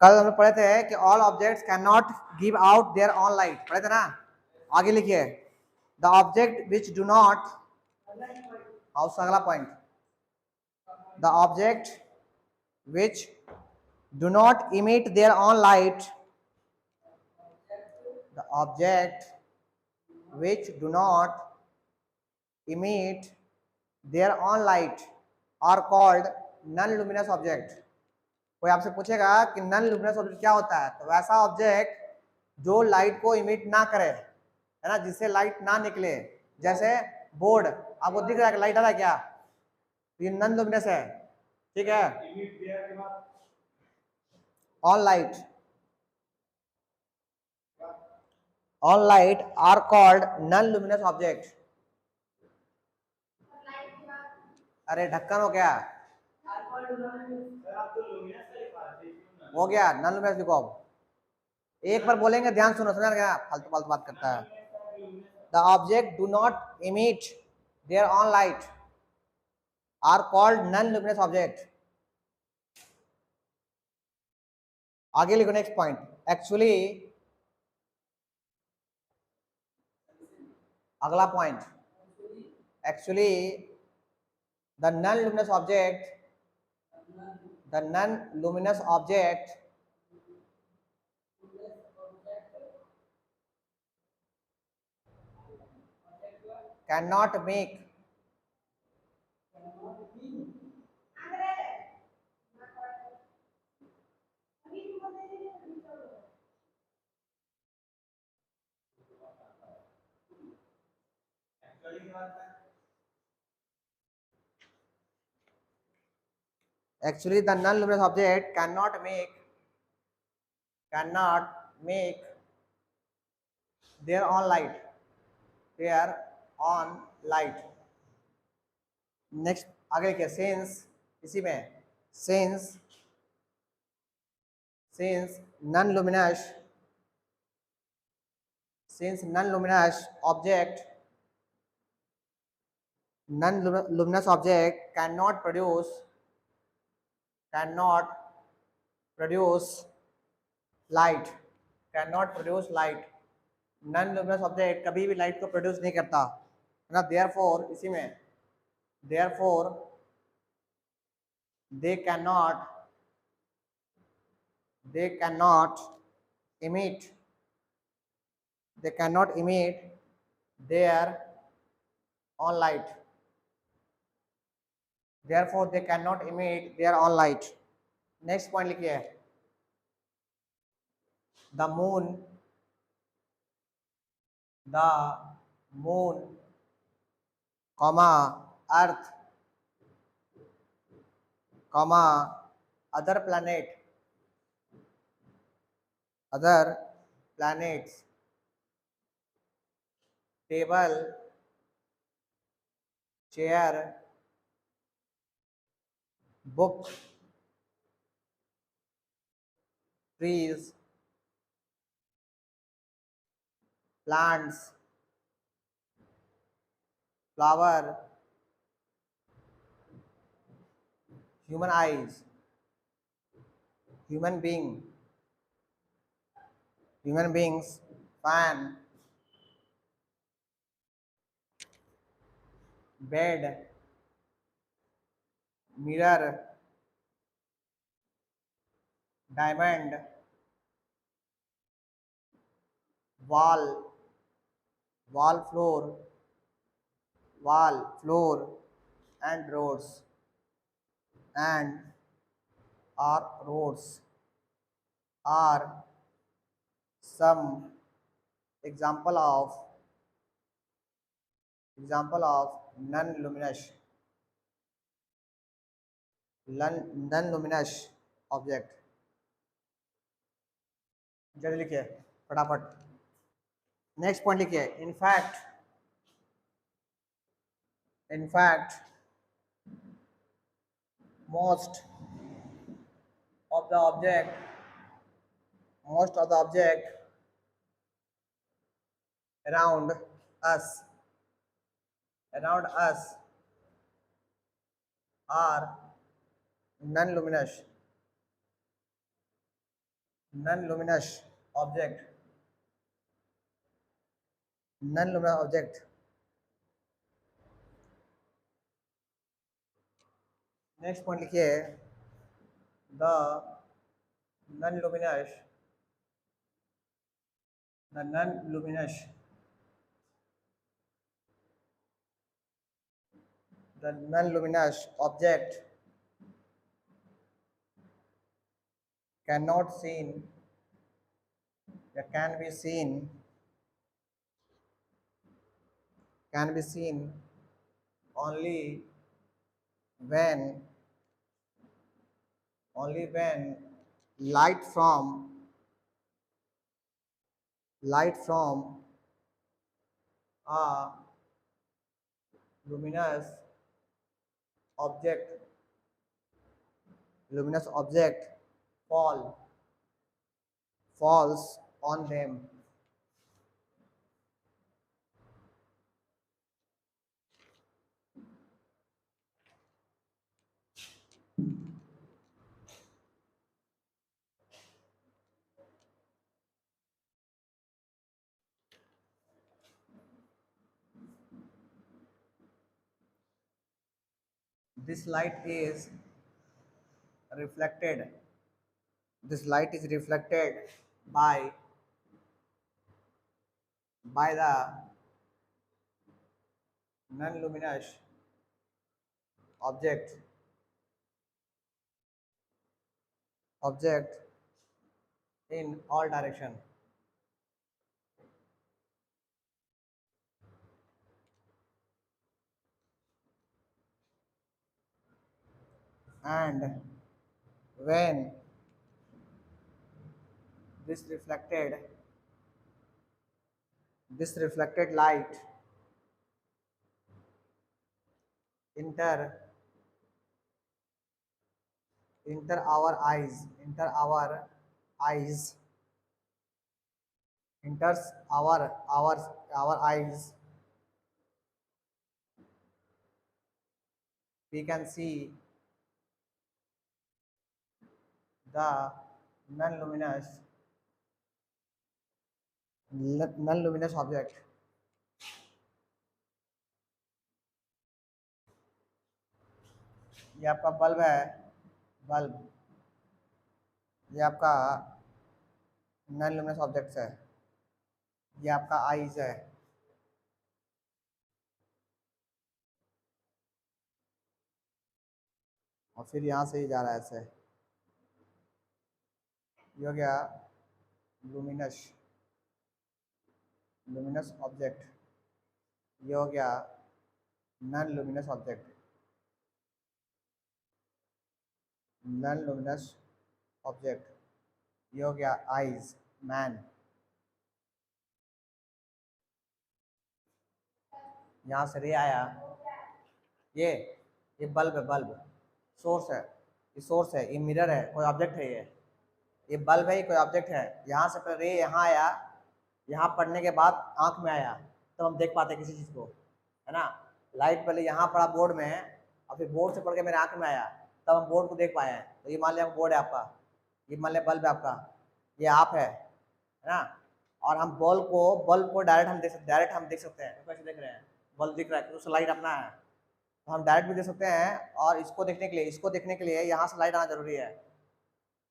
कल हम पढ़े थे कि all objects can not give out their own light, पढ़े थे ना। आगे लिखिए, the object which do not, और अगला point, the object which do not emit their own light, the object which do not emit their own light are called non luminous object। कोई आपसे पूछेगा कि नॉन लुमिनस ऑब्जेक्ट क्या होता है, तो वैसा ऑब्जेक्ट जो लाइट को इमिट ना करे, है ना, जिससे लाइट ना निकले। जैसे बोर्ड, आपको दिख रहा है कि लाइट आ रहा है क्या, ये नॉन लुमिनस है, ठीक है। Own light, own light are called non luminous object. अरे ढक्कन हो गया, हो गया नॉन लुमिनस लिखो। अब एक बार बोलेंगे, ध्यान सुनो, समझ गया, फालतू फालतू बात करता है। The object do not emit their own light are called non luminous object. आगे लिखो नेक्स्ट पॉइंट, एक्चुअली, अगला point, actually the non luminous object, the non-luminous object cannot make actually the non-luminous object cannot make their own light, their own light। Next आगे क्या, since, इसी में since since non-luminous object, non-luminous object cannot produce light, non luminous object कभी भी light को produce नहीं करता, है ना। देयरफॉर, इसी में, therefore they cannot emit their own light, therefore they cannot emit their own light। Next point लिखिए, the moon comma earth comma other planets table, chair, book, trees, plants, flower, human eyes, human beings, fan, bed, mirror, diamond, wall floor and roads are some example of non-luminous object। जल्दी लिखिए फटाफट। Next point लिखिए, in fact most of the object around us are non-luminous। non-luminous object, non-luminous object. Next point लिखिए, the non-luminous, the non-luminous, the non-luminous object cannot seen, can be seen, can be seen only when, only when light from, light from a luminous object, luminous object falls on them. This light is reflected, this light is reflected by the non-luminous object, object in all direction, and when this reflected, this reflected light enter, enter our eyes, enter our eyes, enters our eyes, we can see the non-luminous, non-luminous object. ये आपका bulb है, bulb, ये आपका non luminous objects है, ये आपका eyes है, और फिर यहाँ से ही जा रहा है ऐसे, ये हो गया लुमिनस, लुमिनस ऑब्जेक्ट, ये हो गया non luminous object, non luminous object, ये हो गया आईज, मैन। यहाँ से रे आया, ये बल्ब है, बल्ब सोर्स है, ये सोर्स है, ये मिरर है, कोई ऑब्जेक्ट है, ये बल्ब है, ये कोई ऑब्जेक्ट है। यहाँ से रे यहाँ आया, यहाँ पढ़ने के बाद आंख में आया, तो हम देख पाते हैं किसी चीज़ को, है ना। लाइट पहले यहाँ पड़ा बोर्ड में, और फिर बोर्ड से पढ़ के मेरे आंख में आया, तब हम बोर्ड को देख पाए हैं। तो ये मान लिया बोर्ड है आपका, ये मान लिया बल्ब है आपका, ये आप है ना। और हम बल्ब को डायरेक्ट हम देख सकते, डायरेक्ट हम देख सकते हैं, कैसे देख रहे हैं, बल्ब दिख रहा है, उसका लाइट अपना है, तो हम डायरेक्ट भी देख सकते हैं। और इसको देखने के लिए, इसको देखने के लिए यहाँ से लाइट आना जरूरी है।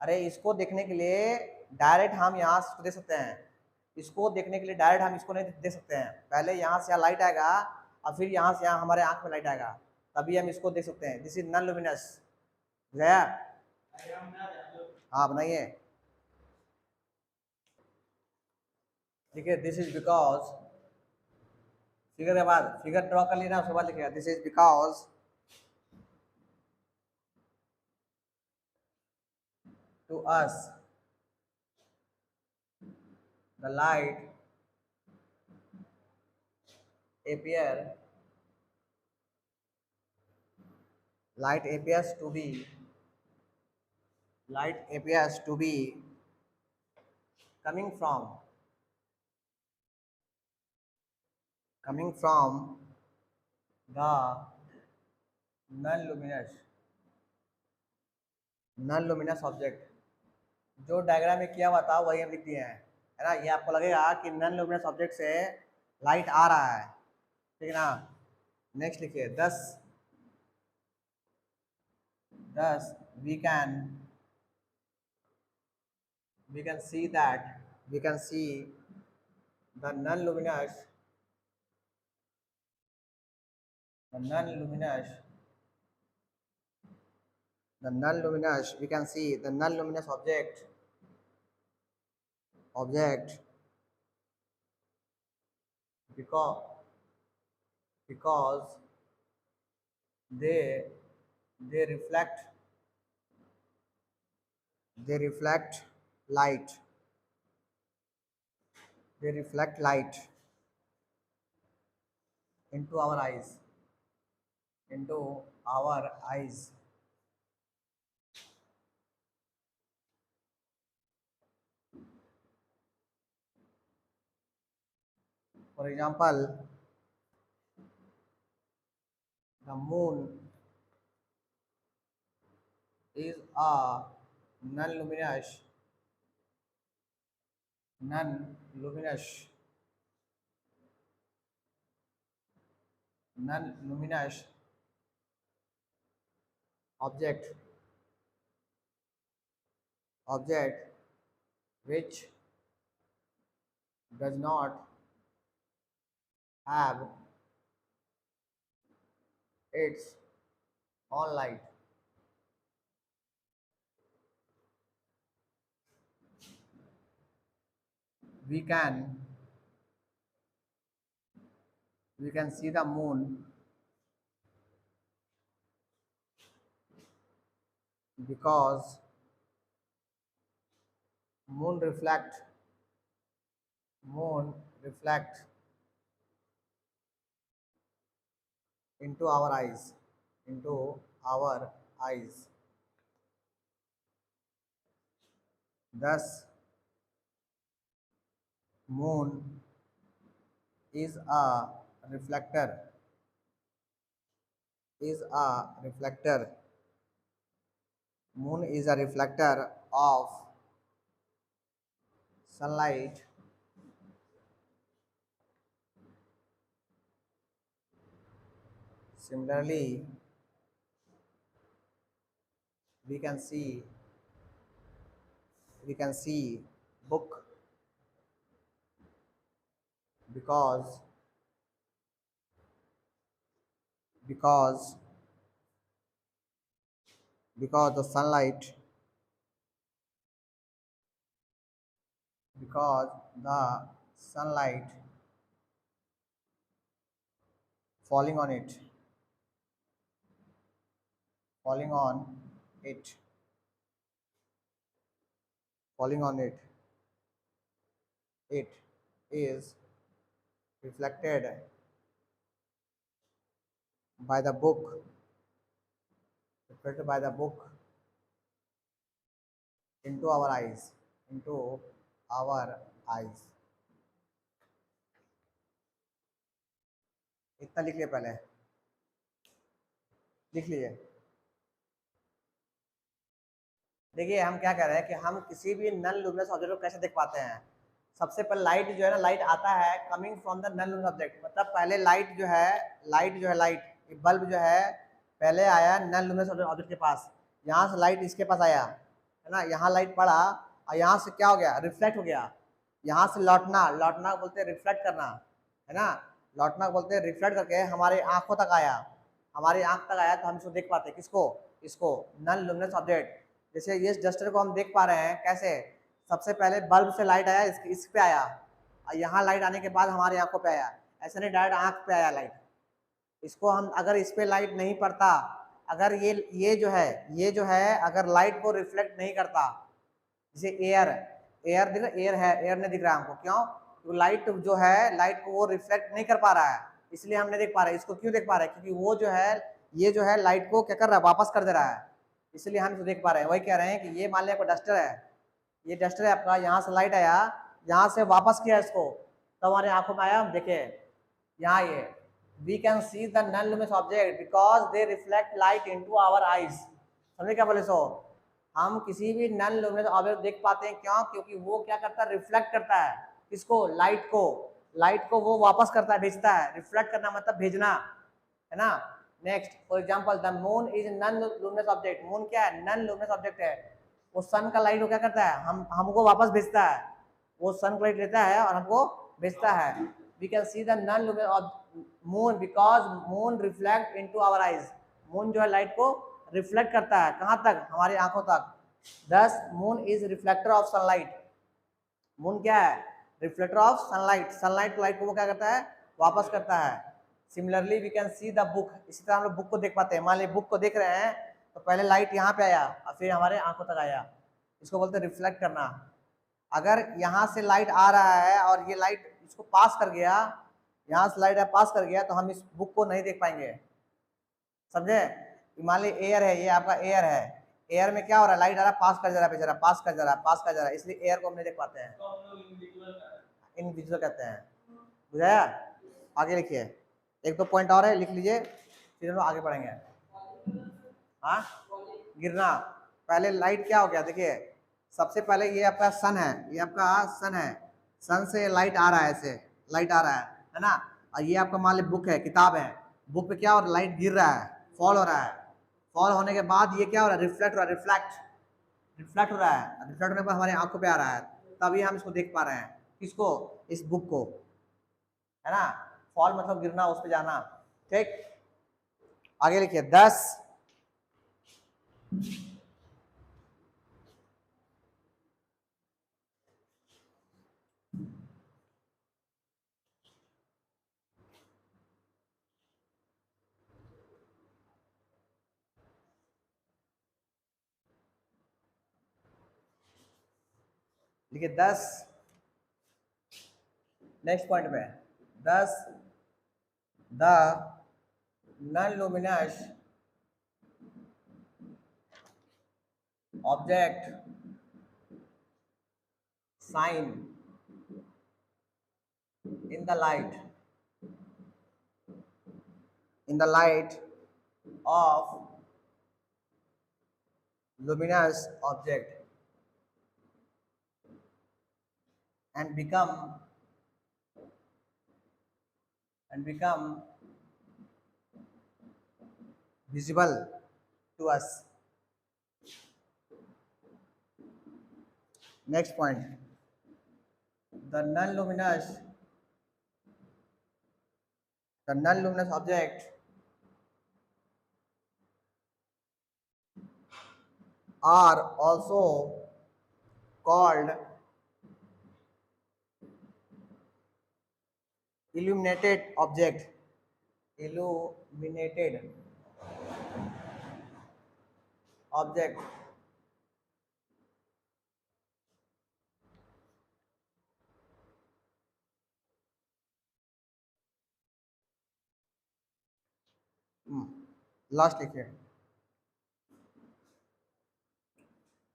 अरे इसको देखने के लिए डायरेक्ट हम यहाँ से देख सकते हैं, इसको देखने के लिए डायरेक्ट हम इसको नहीं देख सकते हैं, पहले यहाँ से यहाँ लाइट आएगा, और फिर यहाँ से यहाँ हमारे आंख में लाइट आएगा, तभी हम इसको देख सकते हैं। This is non luminous. गया? हाँ बनाइए, ठीक है। दिस इज बिकॉज, फिगर के बाद फिगर ड्रॉ कर लेना, उसके बाद लिखेगा this is because to us the light appears to be coming from the non luminous object, जो डायग्राम में किया हुआ था वही हम लिख दिए हैं, है ना। ये आपको लगेगा कि नॉन लुमिनस ऑब्जेक्ट से लाइट आ रहा है, ठीक है ना। नेक्स्ट लिखिए 10 we can see that we can see the non-luminous the non-luminous we can see the non-luminous object because they they reflect they reflect light they reflect light into our eyes into our eyes. For example, the moon is a non-luminous non-luminous non-luminous object which does not have its own light. We can see the moon because moon reflect into our eyes. Thus, moon is a reflector moon is a reflector of sunlight. Similarly, we can see book because the sunlight falling on it falling on it it is reflected by the book into our eyes. इतना लिख लिए, पहले लिख लीजिए। देखिए हम क्या कह रहे हैं कि हम किसी भी नॉन लुमिनस ऑब्जेक्ट को कैसे देख पाते हैं। सबसे पहले लाइट जो है ना, लाइट आता है coming from the non luminous object, मतलब पहले लाइट बल्ब जो है पहले आया नॉन लुमिनस ऑब्जेक्ट के पास। यहाँ से लाइट इसके पास आया, है ना, यहाँ लाइट पड़ा और यहाँ से क्या हो गया, रिफ्लेक्ट हो गया। यहाँ से लौटना बोलते हैं रिफ्लेक्ट करना, है ना, लौटना बोलते हैं रिफ्लेक्ट करके हमारे आंखों तक आया, हमारी आंख तक आया तो हम इसको देख पाते हैं। किसको? इसको, नॉन लुमिनस ऑब्जेक्ट। जैसे ये डस्टर को हम देख पा रहे हैं कैसे, सबसे पहले बल्ब से लाइट आया, इस पे आया और यहाँ लाइट आने के बाद हमारी आंखों पे आया, ऐसे नहीं डायरेक्ट आंख पे आया लाइट। इसको हम अगर इस पे लाइट नहीं पड़ता, अगर ये जो है अगर लाइट को रिफ्लेक्ट नहीं करता, जैसे एयर दिख रहा, एयर नहीं दिख रहा हमको, क्यों? तो लाइट जो है, लाइट को वो रिफ्लेक्ट नहीं कर पा रहा है, इसलिए हम नहीं देख पा रहे। इसको क्यों देख पा रहे हैं? क्योंकि वो जो है, ये जो है लाइट को क्या कर रहा है, वापस कर दे रहा है, इसलिए हम इसको देख पा रहे हैं। वही कह रहे हैं कि ये मान लिया आपका डस्टर है, ये डस्टर है आपका, यहाँ से लाइट आया, यहाँ से वापस किया इसको, तो हमारे आंखों में आया, हम देखे यहाँ ये we can see the non-luminous object because they reflect light into our eyes। समझे क्या बोले? सो हम किसी भी नॉन लुमिनस ऑब्जेक्ट देख पाते हैं, क्यों? क्योंकि वो क्या करता है, रिफ्लेक्ट करता है किसको, लाइट को। लाइट को वो वापस करता है, भेजता है। रिफ्लेक्ट करना मतलब भेजना, है ना। Next, for example the moon is non luminous object. Moon क्या है, नॉन लुमिनस ऑब्जेक्ट है। वो सन का लाइट को क्या करता है, हमको वापस भेजता है। वो सन का लाइट लेता है और हमको भेजता है। We can see the non luminous moon because moon reflect into our eyes. Moon जो है लाइट को रिफ्लेक्ट करता है, कहां तक, हमारी आंखों तक। Thus moon is reflector of sunlight. Moon क्या है, reflector of sunlight. Sunlight light को वो क्या करता है, वापस करता है। Similarly we can see the book. इसी तरह हम लोग बुक को देख पाते हैं। मान लीजिए बुक को देख रहे हैं तो पहले लाइट यहाँ पे आया और फिर हमारे आंखों तक आया, इसको बोलते हैं रिफ्लेक्ट करना। अगर यहाँ से लाइट आ रहा है और ये लाइट इसको पास कर गया, यहाँ से लाइट पास कर गया, तो हम इस बुक को नहीं देख पाएंगे, समझे। मान लीजिए एयर है, ये आपका एयर है, एयर में क्या हो रहा है, लाइट आ रहा है, पास कर जा रहा है बेचारा, पास कर जा रहा है, पास कर जा रहा है, इसलिए एयर को हम नहीं देख पाते हैं, इनविजिबल कहते हैं। बुझाया? आगे लिखिए, एक दो पॉइंट और है, लिख लीजिए, फिर हम लोग आगे बढ़ेंगे। हाँ, गिरना। पहले लाइट क्या हो गया, देखिए सबसे पहले ये आपका सन है, ये आपका सन है, सन से लाइट आ रहा है, ऐसे लाइट आ रहा है ना। और ये आपका मान लीजिए बुक है, किताब है, बुक पे क्या हो रहा है, लाइट गिर रहा है, फॉल हो रहा है। फॉल होने के बाद ये क्या हो रहा है, रिफ्लेक्ट हो रहा है, रिफ्लेक्ट हो रहा है। रिफ्लेक्ट होने के बाद हमारी आंखों पे आ रहा है, तभी हम इसको देख पा रहे हैं, किसको, इस बुक को, है ना। फॉल मतलब गिरना, उस पे जाना। ठीक, आगे लिखिए 10 लिखिए 10, नेक्स्ट पॉइंट में 10 the non luminous object shine in the light of luminous object and become visible to us. Next point, the non-luminous object are also called illuminated object. Last लिखिए,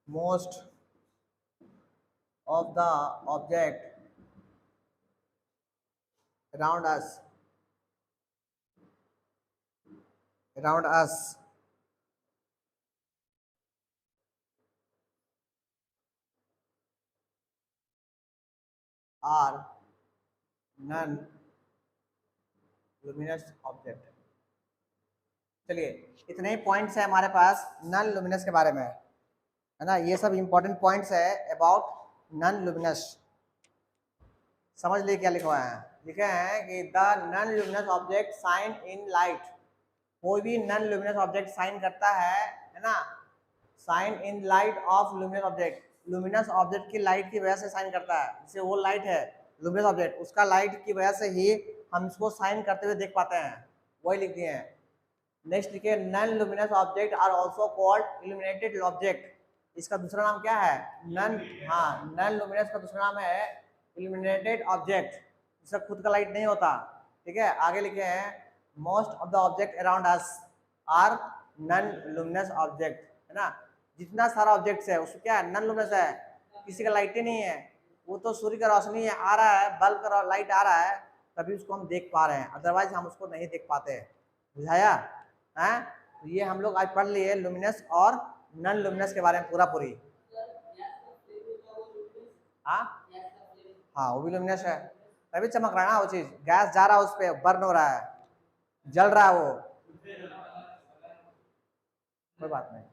most of the object around us are non luminous object. चलिए, इतने ही points है हमारे पास non luminous के बारे में, है ना। ये सब इंपॉर्टेंट पॉइंट्स है अबाउट नॉन लुमिनस। समझ लिए क्या लिखा हुआ है, लिखे हैं कि the non luminous object shine in light. कोई भी नॉन लुमिनस ऑब्जेक्ट शाइन करता है ना, shine in light of luminous object. Luminous object की लाइट की वजह से शाइन करता है, जैसे वो लाइट है लुमिनस ऑब्जेक्ट, उसका लाइट की वजह से ही हम इसको शाइन करते हुए देख पाते हैं, वही लिख दिए हैं। नेक्स्ट लिखिए, non luminous object are also called illuminated object. इसका दूसरा नाम क्या है, नॉन लुमिनस का दूसरा नाम है इल्यूमिनेटेड ऑब्जेक्ट, जिसका खुद का लाइट नहीं होता। ठीक है, आगे लिखे हैं, most of the object around us are non luminous object, है ना। जितना सारा ऑब्जेक्ट्स है उसको क्या है, नॉन लुमिनस है, किसी का लाइट ही नहीं है, वो तो सूर्य का रोशनी है, आ रहा है, बल्ब का लाइट आ रहा है, तभी उसको हम देख पा रहे हैं, अदरवाइज हम उसको नहीं देख पाते। बुझाया है? तो ये हम लोग आज पढ़ लिए लुमिनस और नॉन लुमिनस के बारे में पूरा पूरी। हाँ हाँ, वो भी लुमिनस है, तभी चमक रहा है ना वो चीज। गैस जा रहा है उस पर, बर्न हो रहा है, जल रहा है वो, कोई बात नहीं।